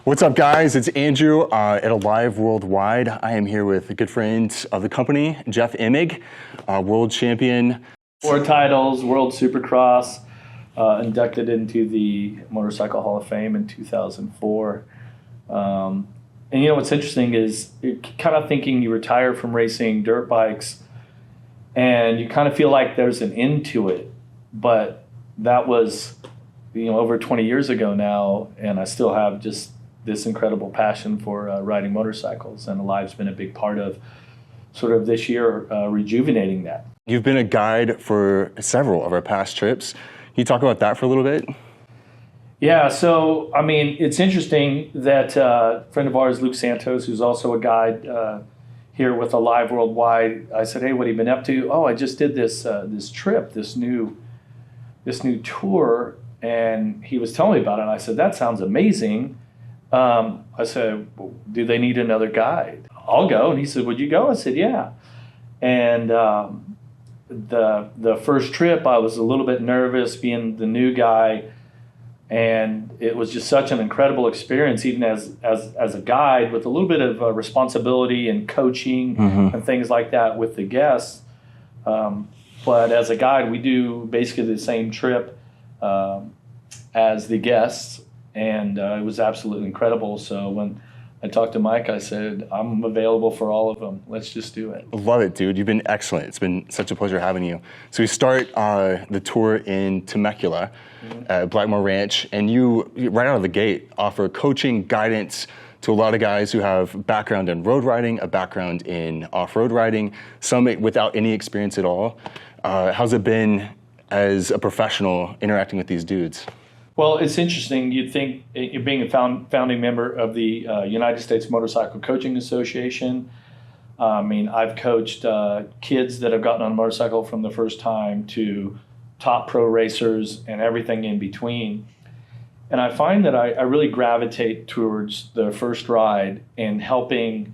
What's up, guys? It's Andrew at ALIV World Wide. I am here with a good friend of the company, Jeff Emig, world champion. 4 titles, World Supercross, inducted into the Motorcycle Hall of Fame in 2004. And you know what's interesting is you're kind of thinking you retire from racing dirt bikes and you kind of feel like there's an end to it. But that was, over 20 years ago now, and I still have just this incredible passion for riding motorcycles, and ALIV's been a big part of sort of this year rejuvenating that. You've been a guide for several of our past trips. Can you talk about that for a little bit? Yeah, so, it's interesting that a friend of ours, Luke Santos, who's also a guide here with ALIV World Wide, I said, hey, what have you been up to? Oh, I just did this trip, this new tour, and he was telling me about it, and I said, that sounds amazing. I said, well, do they need another guide? I'll go. And he said, would you go? I said, yeah. And the first trip, I was a little bit nervous being the new guy, and it was just such an incredible experience, even as a guide, with a little bit of responsibility and coaching and things like that with the guests. But as a guide, we do basically the same trip as the guests, and it was absolutely incredible. So when I talked to Mike, I said, I'm available for all of them. Let's just do it. Love it, dude. You've been excellent. It's been such a pleasure having you. So we start the tour in Temecula at Blackmore Ranch, and you, right out of the gate, offer coaching, guidance to a lot of guys who have background in road riding, a background in off-road riding, some without any experience at all. How's it been as a professional interacting with these dudes? Well, it's interesting. You'd think, being a founding member of the United States Motorcycle Coaching Association, I've coached kids that have gotten on a motorcycle from the first time to top pro racers and everything in between. And I find that I really gravitate towards the first ride and helping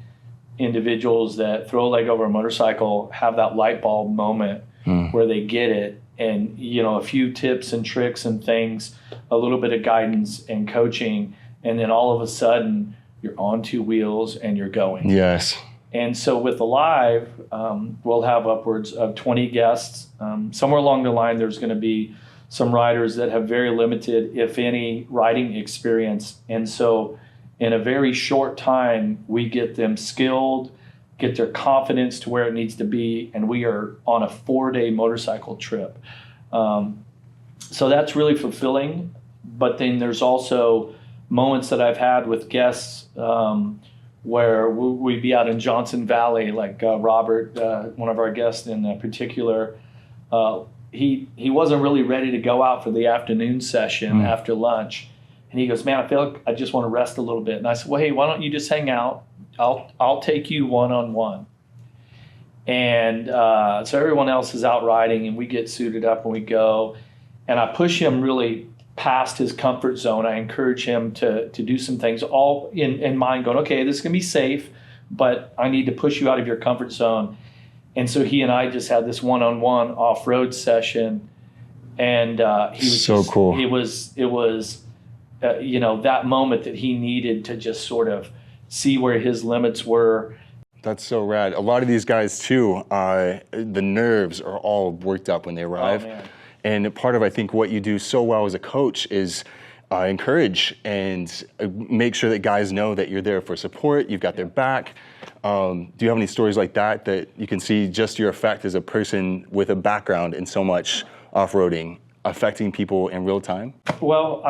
individuals that throw a leg over a motorcycle have that light bulb moment where they get it. And, a few tips and tricks and things, a little bit of guidance and coaching, and then all of a sudden you're on 2 wheels and you're going. Yes. And so with ALIV, we'll have upwards of 20 guests. Somewhere along the line, there's going to be some riders that have very limited, if any, riding experience. And so in a very short time, we get them skilled, get their confidence to where it needs to be, and we are on a 4-day motorcycle trip. So that's really fulfilling. But then there's also moments that I've had with guests where we'd be out in Johnson Valley, like Robert, one of our guests in particular. He wasn't really ready to go out for the afternoon session after lunch. And he goes, man, I feel like I just want to rest a little bit. And I said, well, hey, why don't you just hang out? I'll take you one-on-one. And so everyone else is out riding, and we get suited up and we go. And I push him really past his comfort zone. I encourage him to do some things, all in mind, going, okay, this is going to be safe, but I need to push you out of your comfort zone. And so he and I just had this one-on-one off-road session. And he was so cool. It was that moment that he needed to just sort of see where his limits were. That's so rad. A lot of these guys too, the nerves are all worked up when they arrive. Oh, man. And part of, I think, what you do so well as a coach is encourage and make sure that guys know that you're there for support, you've got their back. Do you have any stories like that you can see just your effect as a person with a background in so much off-roading affecting people in real time? Well,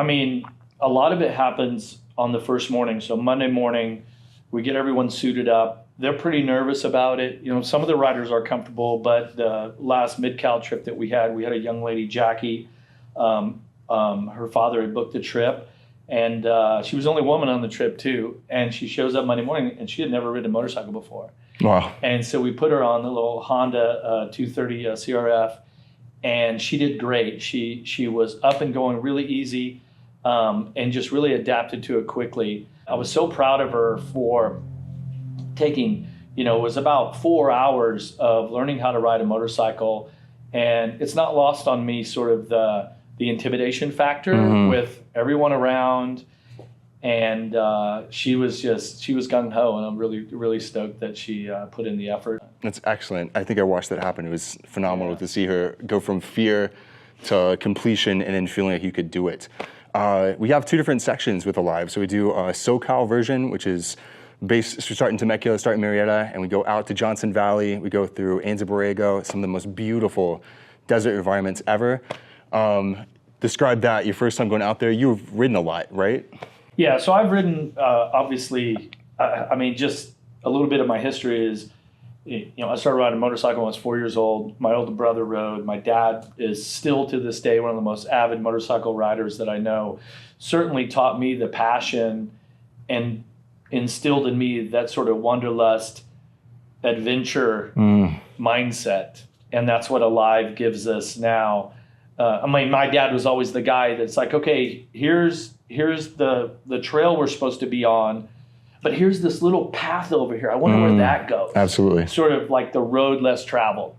a lot of it happens on the first morning. So Monday morning, we get everyone suited up. They're pretty nervous about it. Some of the riders are comfortable, but the last Mid-Cal trip that we had a young lady, Jackie. Her father had booked the trip, and she was the only woman on the trip too. And she shows up Monday morning, and she had never ridden a motorcycle before. Wow. And so we put her on the little Honda 230 CRF, and she did great. She was up and going really easy. And just really adapted to it quickly. I was so proud of her for taking, it was about 4 hours of learning how to ride a motorcycle. And it's not lost on me sort of the intimidation factor with everyone around. And she was gung ho, and I'm really stoked that she put in the effort. That's excellent. I think I watched that happen. It was phenomenal to see her go from fear to completion and then feeling like you could do it. We have two different sections with ALIV. So we do a SoCal version, which is based, so we start in Temecula, start in Murrieta, and we go out to Johnson Valley. We go through Anza Borrego, some of the most beautiful desert environments ever. Describe that, your first time going out there. You've ridden a lot, right? Yeah, so I've ridden, obviously, I mean, just a little bit of my history is, I started riding a motorcycle when I was 4 years old. My older brother rode. My dad is still to this day one of the most avid motorcycle riders that I know. Certainly taught me the passion and instilled in me that sort of wanderlust, adventure mindset. And that's what ALIV gives us now. I mean, my dad was always the guy that's like, okay, here's the trail we're supposed to be on, but here's this little path over here. I wonder where that goes. Absolutely. Sort of like the road less traveled.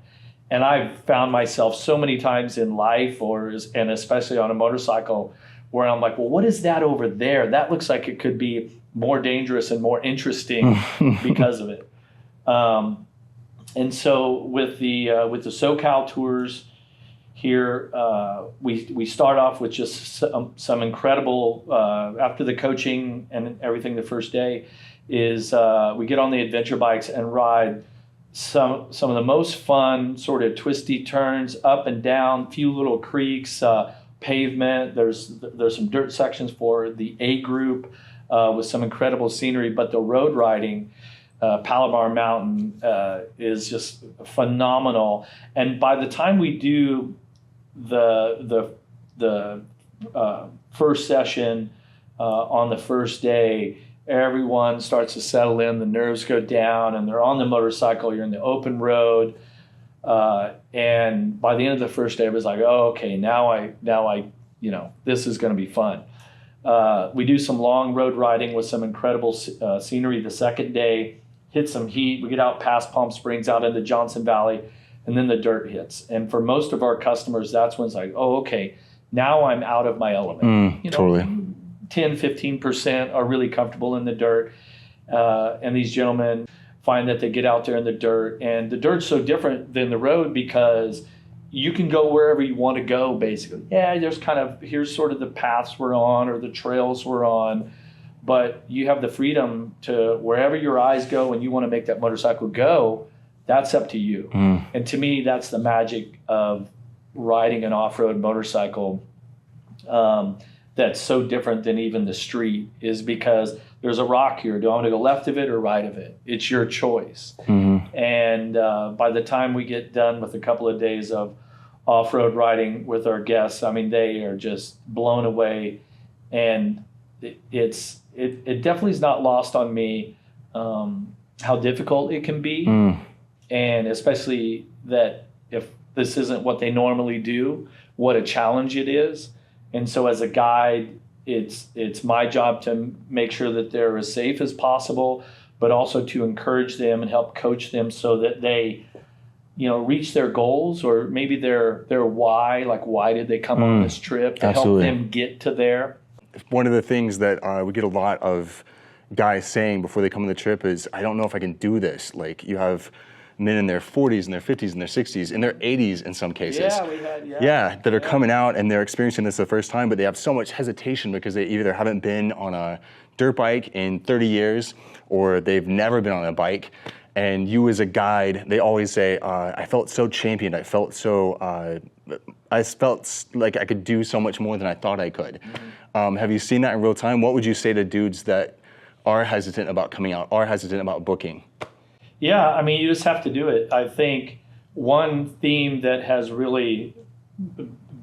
And I've found myself so many times in life, and especially on a motorcycle, where I'm like, well, what is that over there? That looks like it could be more dangerous and more interesting because of it. And so with the SoCal tours here, we start off with just some incredible, after the coaching and everything the first day, is we get on the adventure bikes and ride some of the most fun sort of twisty turns up and down, few little creeks, pavement. There's some dirt sections for the A group with some incredible scenery, but the road riding, Palomar Mountain is just phenomenal. And by the time we do the first session on the first day, everyone starts to settle in, the nerves go down, and they're on the motorcycle, you're in the open road. And by the end of the first day, it was like, oh, okay, now I, this is going to be fun. We do some long road riding with some incredible scenery the second day, hit some heat. We get out past Palm Springs, out into Johnson Valley, and then the dirt hits. And for most of our customers, that's when it's like, oh, okay, now I'm out of my element. Totally. 10, 15% are really comfortable in the dirt. And these gentlemen find that they get out there in the dirt. And the dirt's so different than the road because you can go wherever you want to go, basically. Yeah, there's here's sort of the paths we're on or the trails we're on. But you have the freedom to, wherever your eyes go and you want to make that motorcycle go, that's up to you. And to me, that's the magic of riding an off-road motorcycle that's so different than even the street, is because there's a rock here. Do I want to go left of it or right of it? It's your choice. And by the time we get done with a couple of days of off-road riding with our guests, I mean, they are just blown away. And it definitely is not lost on me how difficult it can be. And especially that if this isn't what they normally do, what a challenge it is. And so as a guide, it's my job to make sure that they're as safe as possible, but also to encourage them and help coach them so that they, reach their goals, or maybe their why, like why did they come on this trip, to help them get to there. One of the things that we get a lot of guys saying before they come on the trip is, I don't know if I can do this. Like, you have men in their 40s and their 50s and their 60s and their 80s in some cases. That are coming out and they're experiencing this the first time, but they have so much hesitation because they either haven't been on a dirt bike in 30 years or they've never been on a bike. And you as a guide, they always say, I felt so championed. I felt like I could do so much more than I thought I could. Have you seen that in real time? What would you say to dudes that are hesitant about coming out, are hesitant about booking? Yeah, I mean, you just have to do it. I think one theme that has really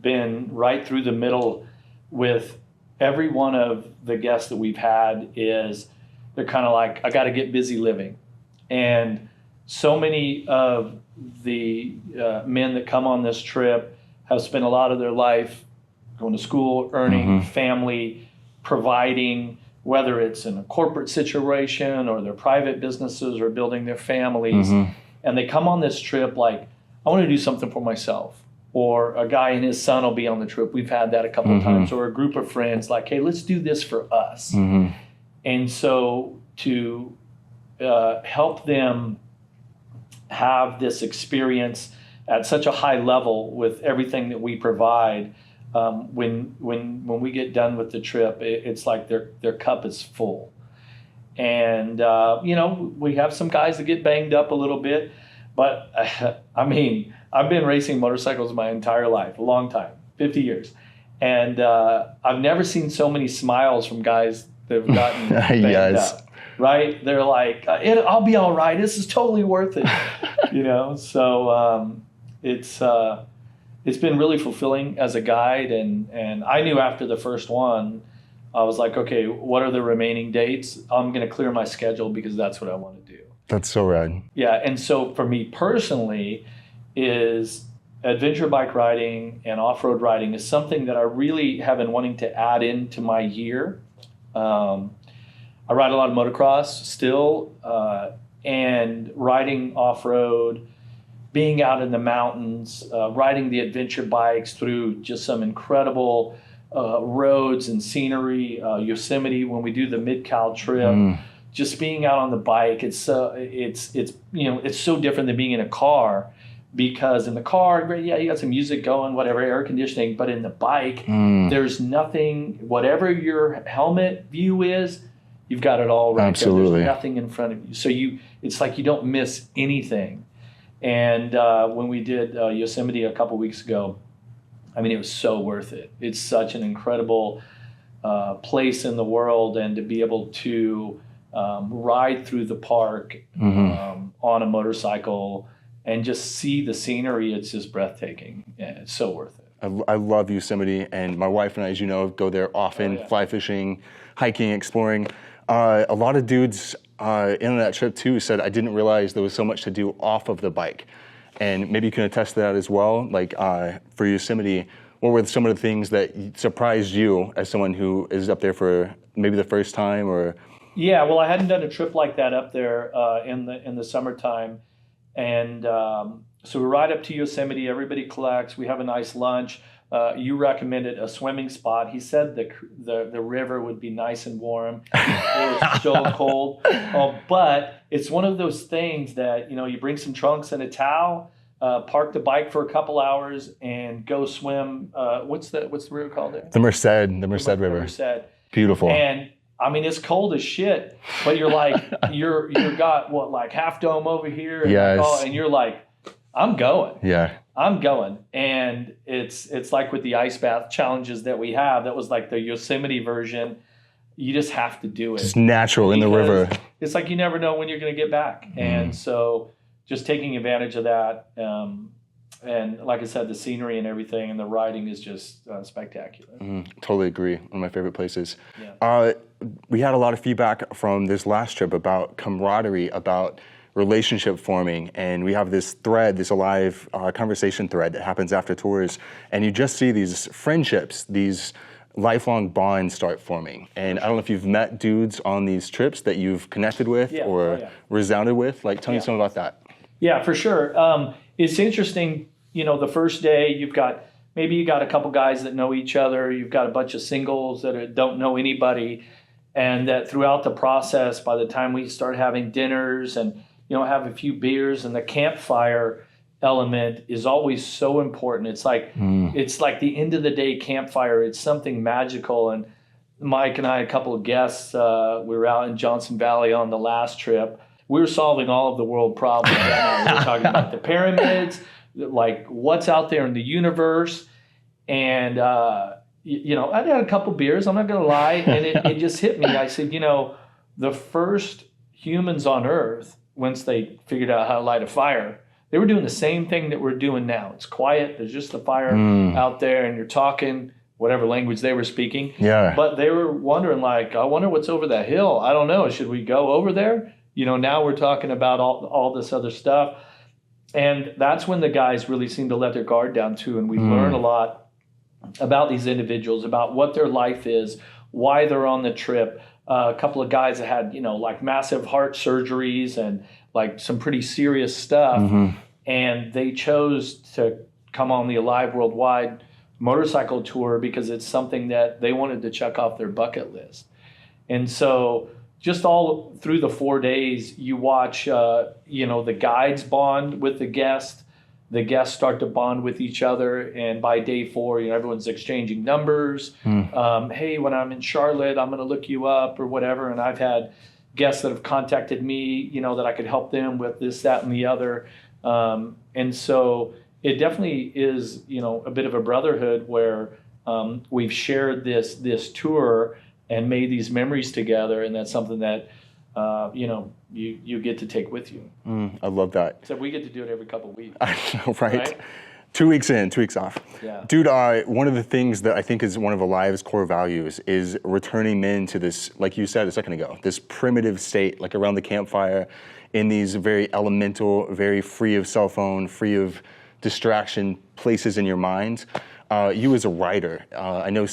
been right through the middle with every one of the guests that we've had is they're kind of like, I got to get busy living. And so many of the men that come on this trip have spent a lot of their life going to school, earning, family, providing, whether it's in a corporate situation or their private businesses or building their families. And they come on this trip like, I want to do something for myself. or a guy and his son will be on the trip. We've had that a couple of times, or a group of friends like, hey, let's do this for us. And so to help them have this experience at such a high level with everything that we provide, when we get done with the trip, it's like their cup is full. And we have some guys that get banged up a little bit, but I mean, I've been racing motorcycles my entire life, a long time, 50 years, and I've never seen so many smiles from guys that have gotten banged up. Right? They're like, I'll be all right. This is totally worth it. So it's been really fulfilling as a guide. And I knew after the first one, I was like, okay, what are the remaining dates? I'm going to clear my schedule because that's what I want to do. That's so rad. Yeah. And so for me personally, is adventure bike riding and off-road riding is something that I really have been wanting to add into my year. I ride a lot of motocross still, and riding off-road, being out in the mountains, riding the adventure bikes through just some incredible roads and scenery, Yosemite when we do the Mid-Cal trip, just being out on the bike. It's so different than being in a car, because in the car, you got some music going, whatever, air conditioning, but in the bike, there's nothing. Whatever your helmet view is, you've got it all right. Absolutely. There's nothing in front of you. So it's like you don't miss anything. And when we did Yosemite a couple weeks ago, I mean, it was so worth it. It's such an incredible place in the world, and to be able to ride through the park on a motorcycle and just see the scenery, it's just breathtaking. Yeah, it's so worth it. I love Yosemite, and my wife and I, as you know, go there often, fly fishing, hiking, exploring. A lot of dudes in that trip too said, I didn't realize there was so much to do off of the bike. And maybe you can attest to that as well. Like for Yosemite, what were some of the things that surprised you as someone who is up there for maybe the first time? Or Yeah, well, I hadn't done a trip like that up there in the summertime. And so we ride up to Yosemite, everybody collects, we have a nice lunch. You recommended a swimming spot. He said the river would be nice and warm. It was so cold. But it's one of those things that, you bring some trunks and a towel, park the bike for a couple hours, and go swim. What's the river called there? The Merced River. Merced. Beautiful. And I mean, it's cold as shit, but you're like, you're got like Half Dome over here, and you're like, I'm going. Yeah. I'm going. And it's like with the ice bath challenges that we have, that was like the Yosemite version. You just have to do it. It's natural in the river. It's like you never know when you're going to get back. And so just taking advantage of that. And like I said, the scenery and everything and the riding is just spectacular. Totally agree. One of my favorite places. Yeah. We had a lot of feedback from this last trip about camaraderie, about relationship forming, and we have this thread, this ALIV conversation thread that happens after tours, and you just see these friendships, these lifelong bonds start forming. And I don't know if you've met dudes on these trips that you've connected with or resounded with. Like, tell me something about that. Yeah, for sure. It's interesting, the first day you got a couple guys that know each other, you've got a bunch of singles that don't know anybody, and that throughout the process, by the time we start having dinners and have a few beers, and the campfire element is always so important. It's like the end of the day campfire. It's something magical. And Mike and I, a couple of guests, we were out in Johnson Valley on the last trip. We were solving all of the world problems. We were talking about the pyramids, like what's out there in the universe. And, I had a couple beers, I'm not going to lie. And it just hit me. I said, the first humans on Earth, once they figured out how to light a fire, they were doing the same thing that we're doing now. It's quiet. There's just the fire out there, and you're talking whatever language they were speaking. Yeah. But they were wondering, like, I wonder what's over that hill. I don't know. Should we go over there? Now we're talking about all this other stuff. And that's when the guys really seem to let their guard down, too. And we learn a lot about these individuals, about what their life is, why they're on the trip. A couple of guys that had, like massive heart surgeries and like some pretty serious stuff. And they chose to come on the ALIV World Wide motorcycle tour because it's something that they wanted to check off their bucket list. And so just all through the 4 days, you watch, the guides bond with the guests start to bond with each other. And by day 4, everyone's exchanging numbers. Hey, when I'm in Charlotte, I'm going to look you up or whatever. And I've had guests that have contacted me, that I could help them with this, that, and the other. And so it definitely is, a bit of a brotherhood where we've shared this tour and made these memories together, and that's something that you get to take with you. I love that. Except we get to do it every couple of weeks. I know, right? 2 weeks in, 2 weeks off. Yeah. Dude, one of the things that I think is one of ALIV's core values is returning men to this, like you said a second ago, this primitive state, like around the campfire, in these very elemental, very free of cell phone, free of distraction places in your mind. You as a rider, I know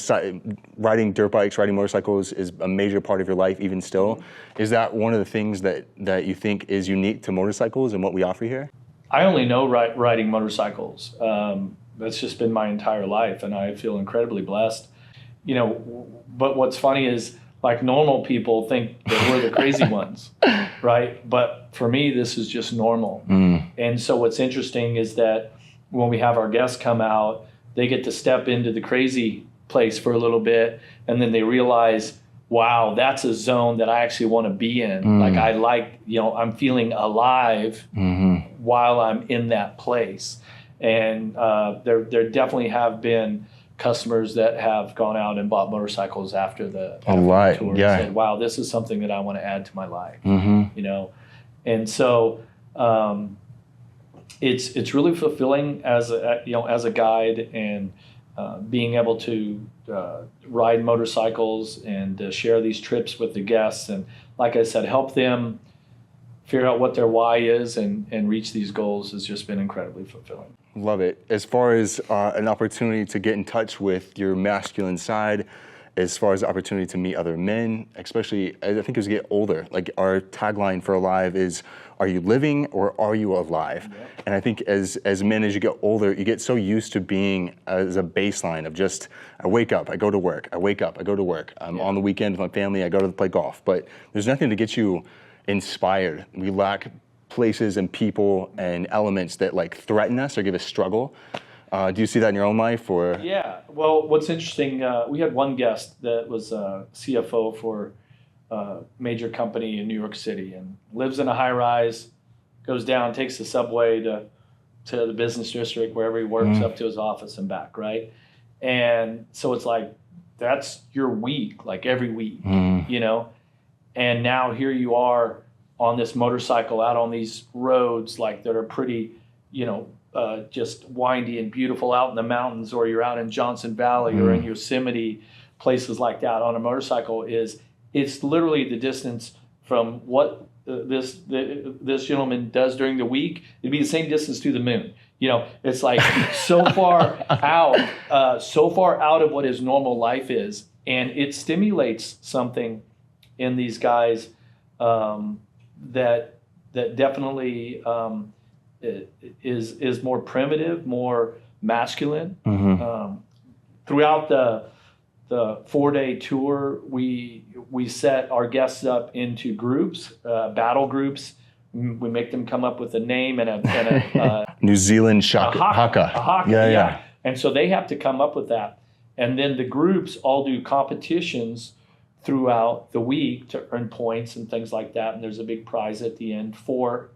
riding dirt bikes, riding motorcycles is a major part of your life even still. Is that one of the things that you think is unique to motorcycles and what we offer here? I only know riding motorcycles. That's just been my entire life, and I feel incredibly blessed. But what's funny is, like, normal people think that we're the crazy ones, right? But for me, this is just normal. And so what's interesting is that when we have our guests come out, they get to step into the crazy place for a little bit, and then they realize, wow, that's a zone that I actually want to be in. Like, I'm feeling alive while I'm in that place. And there definitely have been customers that have gone out and bought motorcycles after the tour and said, wow, this is something that I want to add to my life. And so it's really fulfilling as a guide, and being able to ride motorcycles and share these trips with the guests, and, like I said, help them figure out what their why is and reach these goals has just been incredibly fulfilling. Love it. As far as an opportunity to get in touch with your masculine side, as far as the opportunity to meet other men, especially I think as you get older, like our tagline for ALIV is, are you living or are you alive? Yep. And I think as men, as you get older, you get so used to being as a baseline of just, I wake up, I go to work, I wake up, I go to work. I'm on the weekend with my family, I go to play golf. But there's nothing to get you inspired. We lack places and people and elements that like threaten us or give us struggle. Do you see that in your own life, or? Yeah. Well, what's interesting, we had one guest that was a CFO for a major company in New York City and lives in a high-rise, goes down, takes the subway to the business district wherever he works up to his office and back, right? And so it's like, that's your week, like every week, And now here you are on this motorcycle out on these roads, like that are pretty, just windy and beautiful out in the mountains, or you're out in Johnson Valley or in Yosemite, places like that on a motorcycle. It's literally the distance from what this gentleman does during the week. It'd be the same distance to the moon. It's like so far out of what his normal life is, and it stimulates something in these guys that definitely is more primitive, more masculine. Throughout the 4-day tour, we set our guests up into groups, battle groups. We make them come up with a name and a New Zealand haka. Yeah. And so they have to come up with that. And then the groups all do competitions throughout the week to earn points and things like that. And there's a big prize at the end for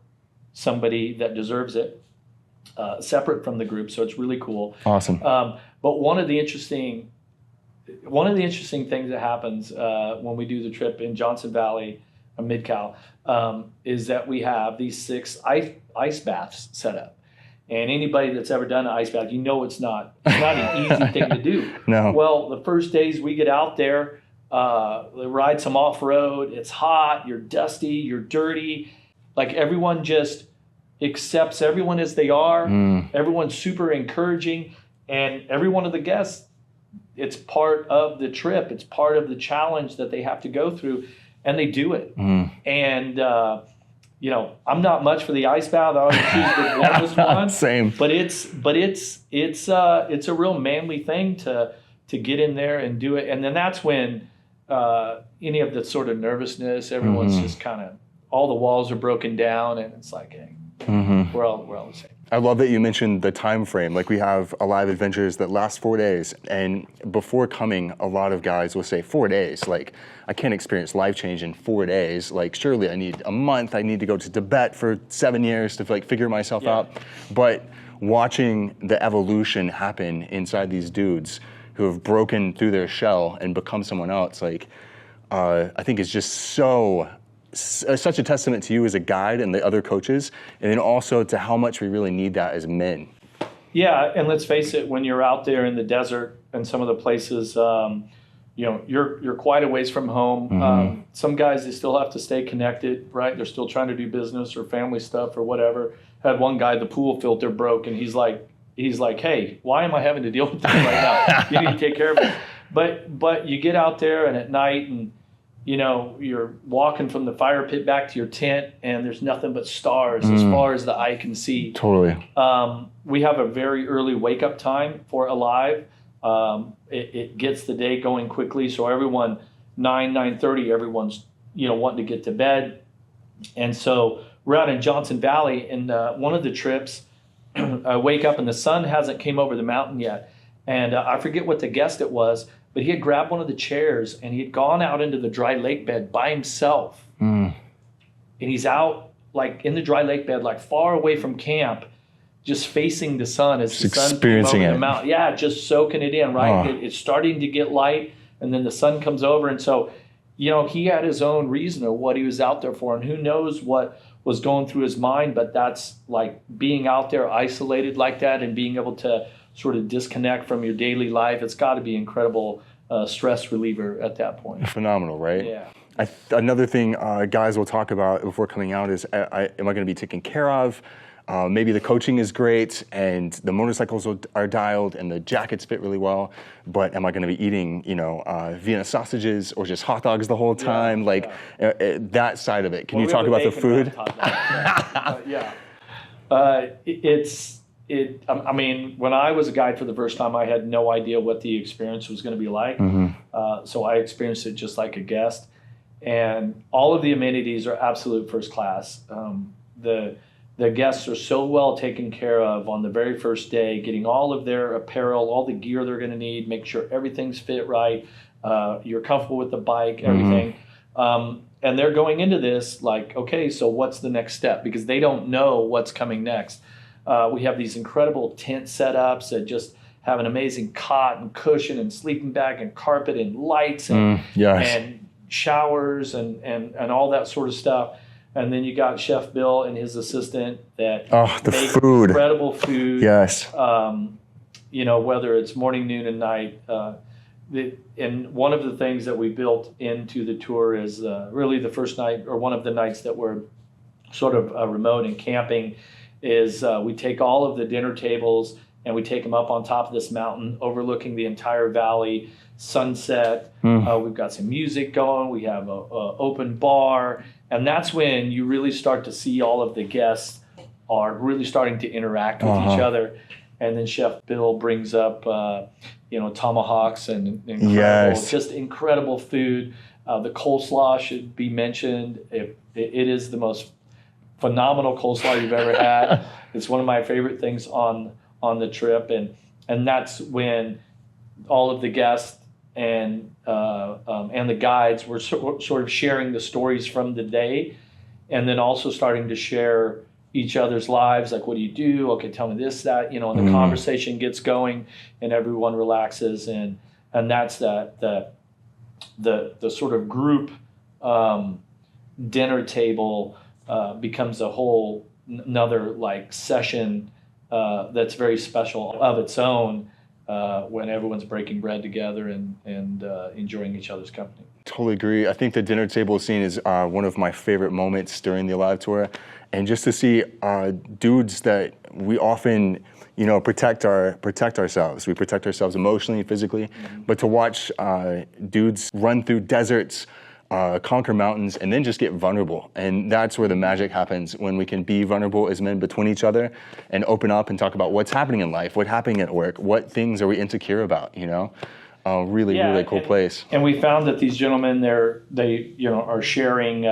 somebody that deserves it, separate from the group. So it's really cool. Awesome. But one of the interesting things that happens when we do the trip in Johnson Valley, Mid-Cal, is that we have these 6 ice baths set up. And anybody that's ever done an ice bath, it's not an easy thing to do. No. Well, the first days we get out there, we ride some off-road, it's hot, you're dusty, you're dirty. Like, everyone just accepts everyone as they are. Everyone's super encouraging. And every one of the guests, it's part of the trip. It's part of the challenge that they have to go through. And they do it. And I'm not much for the ice bath. I always choose the warmest one. Same. But it's a real manly thing to get in there and do it. And then that's when any of the sort of nervousness, everyone's just kind of, all the walls are broken down, and it's like, hey, we're all the same. I love that you mentioned the time frame. Like, we have ALIV adventures that last 4 days, and before coming, a lot of guys will say 4 days. Like, I can't experience life change in 4 days. Like, surely I need a month. I need to go to Tibet for 7 years to figure myself out. But watching the evolution happen inside these dudes who have broken through their shell and become someone else, I think is just such a testament to you as a guide and the other coaches, and then also to how much we really need that as men. Yeah, and let's face it, when you're out there in the desert and some of the places, you're quite a ways from home. Some guys, they still have to stay connected, right? They're still trying to do business or family stuff or whatever. Had one guy, the pool filter broke, and he's like, hey, why am I having to deal with this right now? You need to take care of it. But you get out there, and at night, and you're walking from the fire pit back to your tent, and there's nothing but stars as far as the eye can see. Totally. We have a very early wake-up time for ALIV. It gets the day going quickly, so everyone, 9:30, everyone's wanting to get to bed. And so we're out in Johnson Valley, and one of the trips, I wake up and the sun hasn't came over the mountain yet. And I forget what the guest it was, but he had grabbed one of the chairs and he had gone out into the dry lake bed by himself. And he's out in the dry lake bed, far away from camp, just facing the sun as the sun came over the mountain. Yeah, just soaking it in, right? It's starting to get light, and then the sun comes over. And so, he had his own reason of what he was out there for, and who knows what was going through his mind, but that's being out there isolated like that and being able to sort of disconnect from your daily life. It's got to be incredible stress reliever at that point. Phenomenal, right? Yeah. Another thing guys will talk about before coming out is, am I going to be taken care of? Maybe the coaching is great and the motorcycles are dialed and the jackets fit really well, but am I going to be eating, Vienna sausages or just hot dogs the whole time? That side of it. Can you talk about the food? I mean, when I was a guide for the first time, I had no idea what the experience was going to be like. So I experienced it just like a guest. And all of the amenities are absolute first class. The guests are so well taken care of on the very first day, getting all of their apparel, all the gear they're going to need, make sure everything's fit right, you're comfortable with the bike, everything. And they're going into this okay, so what's the next step? Because they don't know what's coming next. We have these incredible tent setups that just have an amazing cot and cushion and sleeping bag and carpet and lights and showers and all that sort of stuff. And then you got Chef Bill and his assistant that make incredible food. Yes. Whether it's morning, noon, and night. And one of the things that we built into the tour is really the first night, or one of the nights that we're sort of remote and camping, is we take all of the dinner tables and we take them up on top of this mountain overlooking the entire valley, sunset. We've got some music going. We have a open bar. And that's when you really start to see all of the guests are really starting to interact with each other. And then Chef Bill brings up, tomahawks and just incredible food. The coleslaw should be mentioned. It is the most phenomenal coleslaw you've ever had. It's one of my favorite things on the trip. And that's when all of the guests and the guides were sort of sharing the stories from the day, and then also starting to share each other's lives. Like, what do you do? Okay, tell me this, that, and the conversation gets going, and everyone relaxes, and that's the sort of group dinner table becomes a whole another session that's very special of its own. When everyone's breaking bread together and enjoying each other's company. Totally agree. I think the dinner table scene is one of my favorite moments during the ALIV tour. And just to see dudes that we often, protect ourselves. We protect ourselves emotionally and physically. But to watch dudes run through deserts, conquer mountains, and then just get vulnerable. And that's where the magic happens, when we can be vulnerable as men between each other and open up and talk about what's happening in life, what's happening at work, what things are we insecure about, you know? Really cool place. And we found that these gentlemen, they are sharing,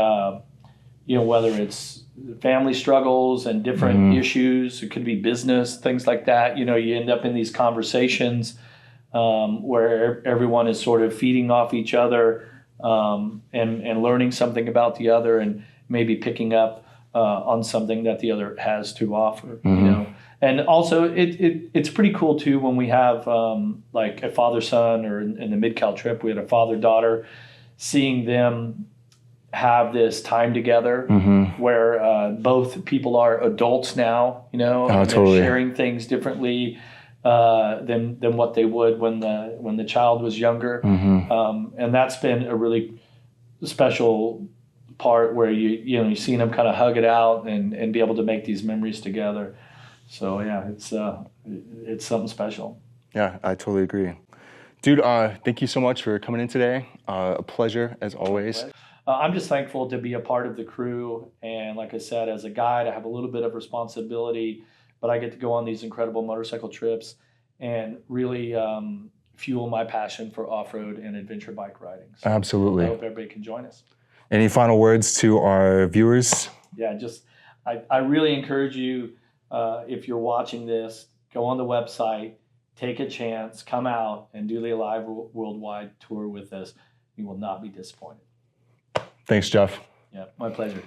whether it's family struggles and different issues, it could be business, things like that. You end up in these conversations where everyone is sort of feeding off each other and learning something about the other, and maybe picking up on something that the other has to offer. And also it's pretty cool too when we have like a father-son, or in the Mid-Cal trip we had a father-daughter, seeing them have this time together where both people are adults now, and totally. they're sharing things differently than what they would when the child was younger. And that's been a really special part, where you see them kind of hug it out and be able to make these memories together. So yeah, it's something special. Yeah, I totally agree. Dude, thank you so much for coming in today. A pleasure as always. I'm just thankful to be a part of the crew, and like I said, as a guide, I have a little bit of responsibility, but I get to go on these incredible motorcycle trips and really fuel my passion for off-road and adventure bike riding. So Absolutely. I hope everybody can join us. Any final words to our viewers? Yeah, I really encourage you, if you're watching this, go on the website, take a chance, come out and do the ALIV World Wide tour with us. You will not be disappointed. Thanks, Jeff. Yeah, my pleasure.